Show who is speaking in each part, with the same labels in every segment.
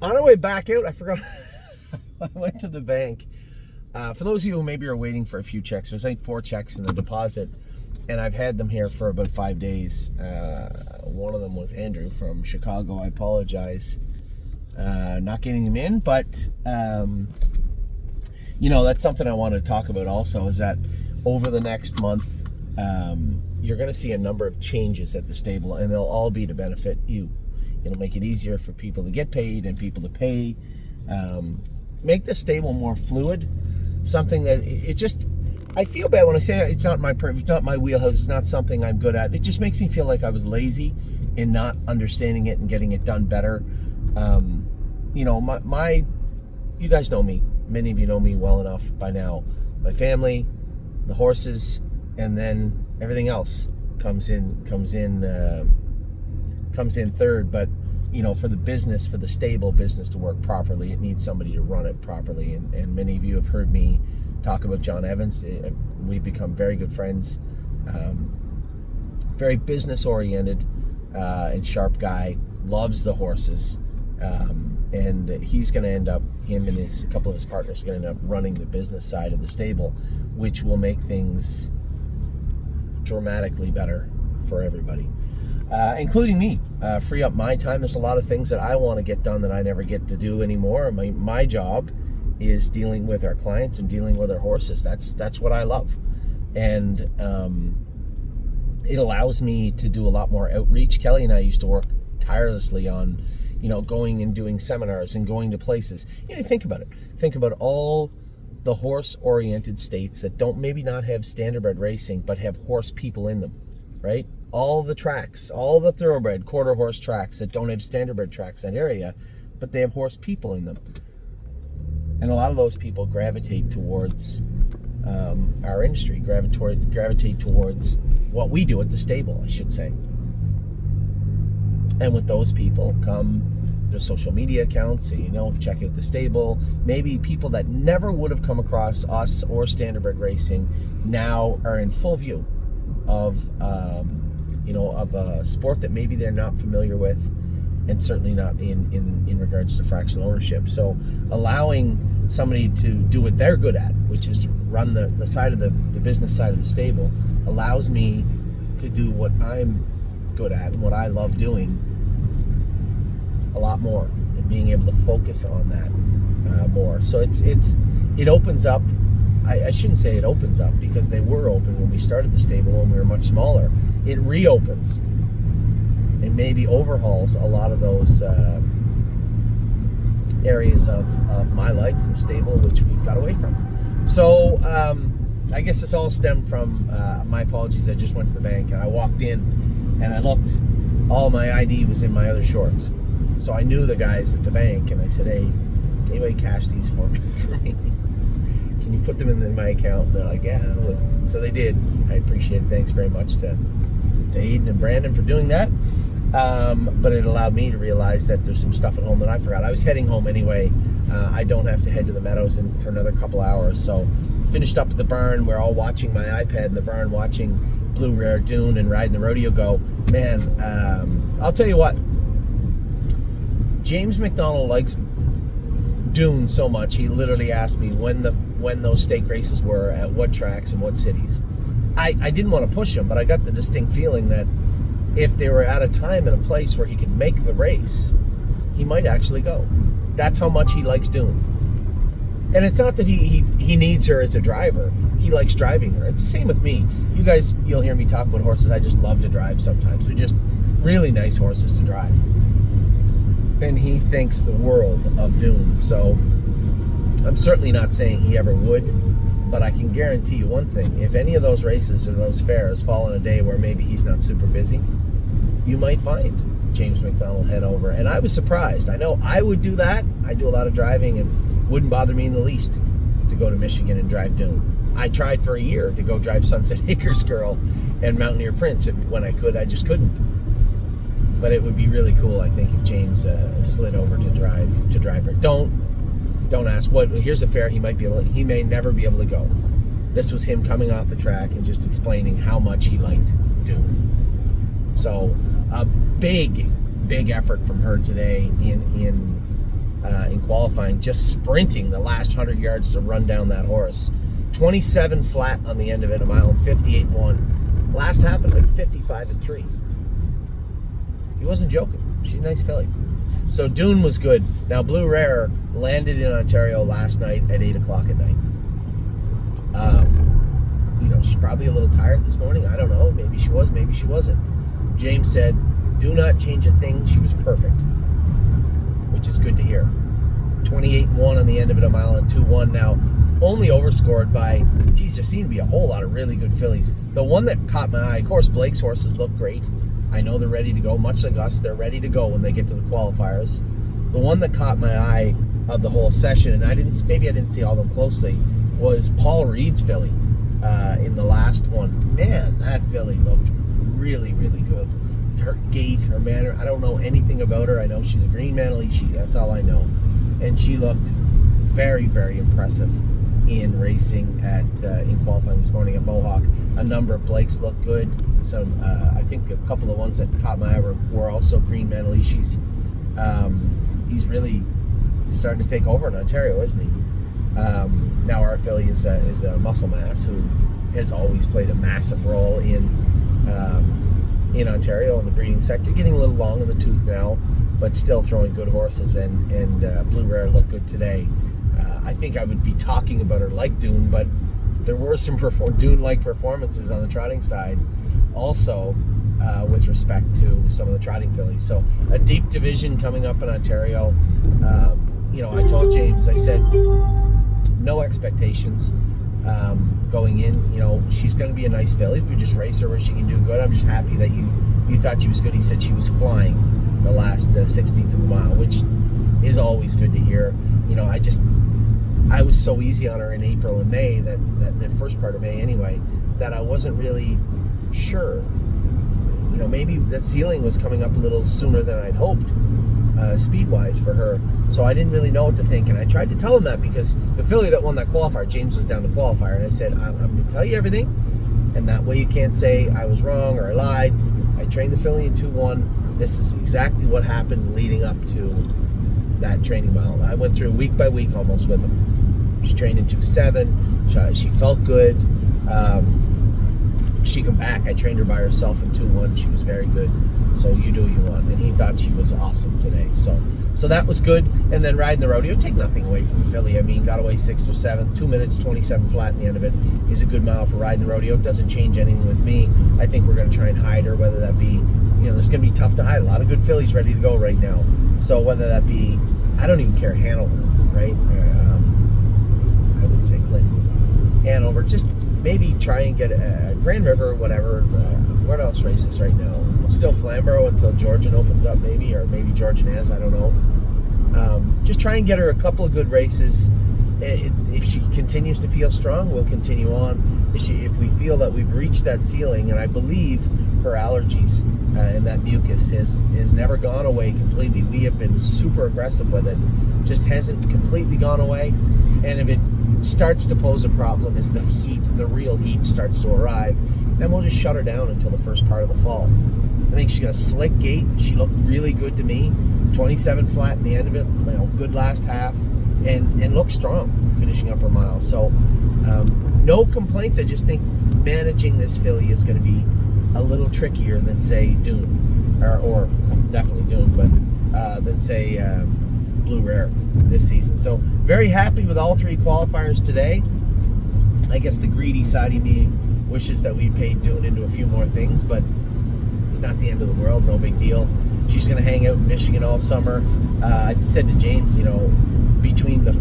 Speaker 1: On our way back out, I forgot. I went to the bank. For those of you who maybe are waiting for a few checks, there's like 4 checks in the deposit, and I've had them here for about 5 days. One of them was Andrew from Chicago. I apologize not getting them in, but that's something I wanted to talk about also, is that over the next month, you're going to see a number of changes at the stable, and they'll all be to benefit you. It'll make it easier for people to get paid and people to pay. Make the stable more fluid. Something that I feel bad when I say it's not my wheelhouse. It's not something I'm good at. It just makes me feel like I was lazy in not understanding it and getting it done better. You guys know me. Many of you know me well enough by now. My family, the horses, and then everything else comes in third. But for the business, for the stable business to work properly, it needs somebody to run it properly. And many of you have heard me talk about John Evans. We've become very good friends. Very business oriented and sharp guy. Loves the horses. And he's going to end up, him and a couple of his partners are going to end up running the business side of the stable, which will make things dramatically better for everybody, including me. Free up my time. There's a lot of things that I want to get done that I never get to do anymore. My job is dealing with our clients and dealing with our horses. That's what I love. And it allows me to do a lot more outreach. Kelly and I used to work tirelessly on going and doing seminars and going to places. Think about it. Think about all the horse-oriented states that don't maybe not have standardbred racing, but have horse people in them, right? All the tracks, all the thoroughbred quarter horse tracks that don't have standardbred tracks in that area, but they have horse people in them. And a lot of those people gravitate towards our industry, gravitate towards what we do at the stable, I should say. And with those people come their social media accounts, so, check out the stable. Maybe people that never would have come across us or standardbred racing now are in full view of, of a sport that maybe they're not familiar with, and certainly not in regards to fractional ownership. So allowing somebody to do what they're good at, which is run the side of the business side of the stable, allows me to do what I'm good at and what I love doing a lot more, and being able to focus on that more. So it opens up. I shouldn't say it opens up, because they were open when we started the stable when we were much smaller. It reopens and maybe overhauls a lot of those areas of my life in the stable, which we've got away from. So I guess this all stemmed from my apologies. I just went to the bank and I walked in and I looked. All my ID was in my other shorts. So I knew the guys at the bank, and I said, "Hey, can anybody cash these for me? Can you put them in my account?" And they're like, "Yeah." So they did. I appreciate it. Thanks very much to Aiden and Brandon for doing that. But it allowed me to realize that there's some stuff at home that I forgot. I was heading home anyway. I don't have to head to the meadows for another couple hours. So finished up at the barn. We're all watching my iPad in the barn, watching Blue Rare Dune and riding the rodeo go. Man, I'll tell you what. James McDonald likes Dune so much, he literally asked me when those stake races were, at what tracks and what cities. I didn't want to push him, but I got the distinct feeling that if they were at a time and a place where he could make the race, he might actually go. That's how much he likes Dune. And it's not that he needs her as a driver. He likes driving her. It's the same with me. You guys, you'll hear me talk about horses. I just love to drive sometimes. They're just really nice horses to drive. And he thinks the world of Dune. So I'm certainly not saying he ever would, but I can guarantee you one thing. If any of those races or those fairs fall on a day where maybe he's not super busy, you might find James McDonald head over. And I was surprised. I know I would do that. I do a lot of driving, and wouldn't bother me in the least to go to Michigan and drive Dune. I tried for a year to go drive Sunset Acres Girl and Mountaineer Prince. When I could, I just couldn't. But it would be really cool, I think, if James slid over to drive her. Don't ask what. Here's a fair he may never be able to go. This was him coming off the track and just explaining how much he liked Dune. So a big effort from her today in in qualifying, just sprinting the last 100 yards to run down that horse. 27 flat on the end of it, a mile and 58.1. Last half at like 55.3. He wasn't joking. She's a nice filly. So Dune was good. Now Blue Rare landed in Ontario last night at 8 o'clock at night. She's probably a little tired this morning. I don't know. Maybe she was, maybe she wasn't. James said, do not change a thing. She was perfect, which is good to hear. 28.1 on the end of it, a mile and 2.1. Now, only overscored by, there seem to be a whole lot of really good fillies. The one that caught my eye, of course, Blake's horses look great. I know they're ready to go, much like us. They're ready to go when they get to the qualifiers. The one that caught my eye of the whole session, and I didn't see all of them closely, was Paul Reed's filly in the last one. Man, that filly looked really, really good. Her gait, her manner, I don't know anything about her. I know she's a green Manalishi. That's all I know. And she looked very, very impressive in racing in qualifying this morning at Mohawk. A number of Blakes looked good. Some, I think a couple of ones that caught my eye were also green Manalishis. He's really starting to take over in Ontario, isn't he? Now our filly is a Muscle Mass, who has always played a massive role in Ontario in the breeding sector, getting a little long in the tooth now, but still throwing good horses, and Blue Rare looked good today. I think I would be talking about her like Dune, but there were some Dune-like performances on the trotting side also with respect to some of the trotting fillies. So a deep division coming up in Ontario. I told James, I said, no expectations going in. She's going to be a nice filly. We just race her where she can do good. I'm just happy that you thought she was good. He said she was flying the last 16th of a mile, which is always good to hear. I was so easy on her in April and May, that the first part of May anyway, that I wasn't really sure. Maybe that ceiling was coming up a little sooner than I'd hoped, speed-wise for her. So I didn't really know what to think, and I tried to tell him that, because the filly that won that qualifier, James was down to qualifier, and I said, I'm going to tell you everything, and that way you can't say I was wrong or I lied. I trained the filly in 2-1. This is exactly what happened leading up to that training mile. I went through week by week almost with him. She trained in 2.7. She felt good. She come back. I trained her by herself in 2.1. She was very good. So you do what you want. And he thought she was awesome today. So that was good. And then riding the rodeo, take nothing away from the filly. I mean, got away 6 or 7, 2 minutes, 27 flat in the end of it. Is a good mile for riding the rodeo. It doesn't change anything with me. I think we're going to try and hide her, whether that be, there's going to be tough to hide. A lot of good fillies ready to go right now. So whether that be, I don't even care, Hanover, right? I wouldn't say Clinton. Hanover, just maybe try and get a Grand River, whatever. What else races right now? Still Flamborough until Georgian opens up, maybe, or maybe Georgian has, I don't know. Just try and get her a couple of good races. If she continues to feel strong, we'll continue on. If we feel that we've reached that ceiling, and I believe her allergies and that mucus has never gone away completely. We have been super aggressive with it. Just hasn't completely gone away. And if it starts to pose a problem as the real heat starts to arrive, then we'll just shut her down until the first part of the fall. I think she's got a slick gait. She looked really good to me. 27 flat in the end of it. Good last half. And looked strong finishing up her mile. So no complaints. I just think managing this filly is going to be a little trickier than, say, Dune, or definitely Dune, but than, say, Blue Rare this season. So very happy with all 3 qualifiers today. I guess the greedy side of me wishes that we paid Dune into a few more things, but it's not the end of the world. No big deal. She's going to hang out in Michigan all summer. I said to James, between the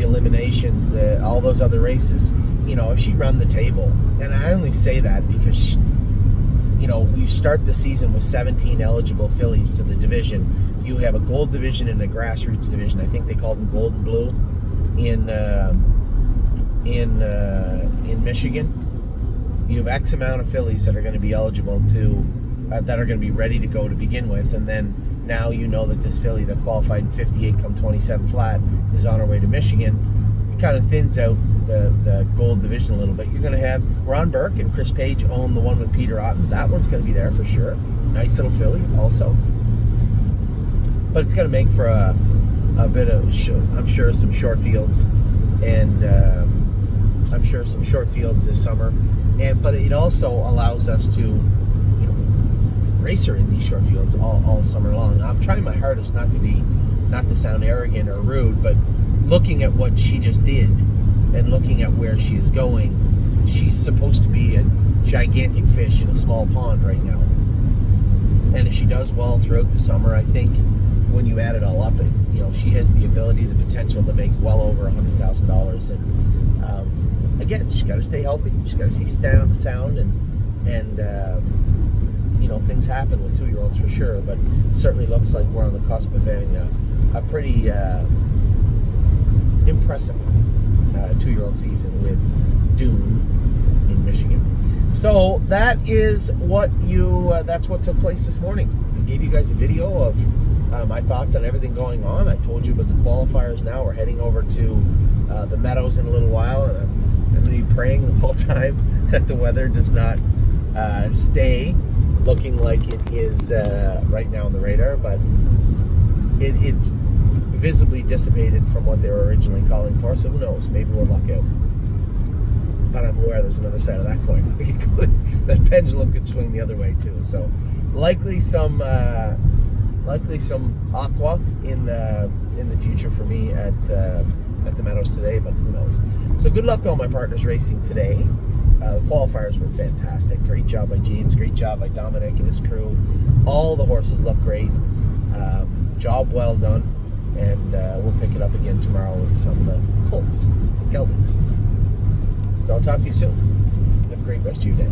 Speaker 1: eliminations, all those other races, if she run the table, and I only say that because you start the season with 17 eligible fillies to the division. You have a gold division and a grassroots division. I think they call them gold and blue in Michigan. You have X amount of fillies that are going to be eligible that are going to be ready to go to begin with, and then now you know that this filly that qualified in 58 come 27 flat is on her way to Michigan. It kind of thins out the gold division a little bit. You're going to have Ron Burke and Chris Page own the one with Peter Otten. That one's going to be there for sure. Nice little filly also. But it's going to make for a bit of, I'm sure, some short fields, and I'm sure some short fields this summer. But it also allows us to, race her in these short fields all summer long. I'm trying my hardest not to sound arrogant or rude, but looking at what she just did and looking at where she is going, she's supposed to be a gigantic fish in a small pond right now. And if she does well throughout the summer, I think when you add it all up, she has the ability, the potential to make well over $100,000. And again, she's got to stay healthy. She's got to see sound, and things happen with 2-year-olds for sure. But certainly looks like we're on the cusp of having a pretty impressive 2-year-old season with Dune in Michigan. So that is that's what took place this morning. I gave you guys a video of my thoughts on everything going on. I told you about the qualifiers. Now we're heading over to the Meadows in a little while, and I'm going to be praying the whole time that the weather does not stay looking like it is right now on the radar, but it's visibly dissipated from what they were originally calling for, so who knows, maybe we'll luck out. But I'm aware there's another side of that coin. That pendulum could swing the other way too, so likely some aqua in the future for me at the Meadows today, but who knows. So good luck to all my partners racing today. The qualifiers were fantastic. Great job by James. Great job by Dominic and his crew. All the horses look great. Job well done. And we'll pick it up again tomorrow with some of the colts, geldings. So I'll talk to you soon. Have a great rest of your day.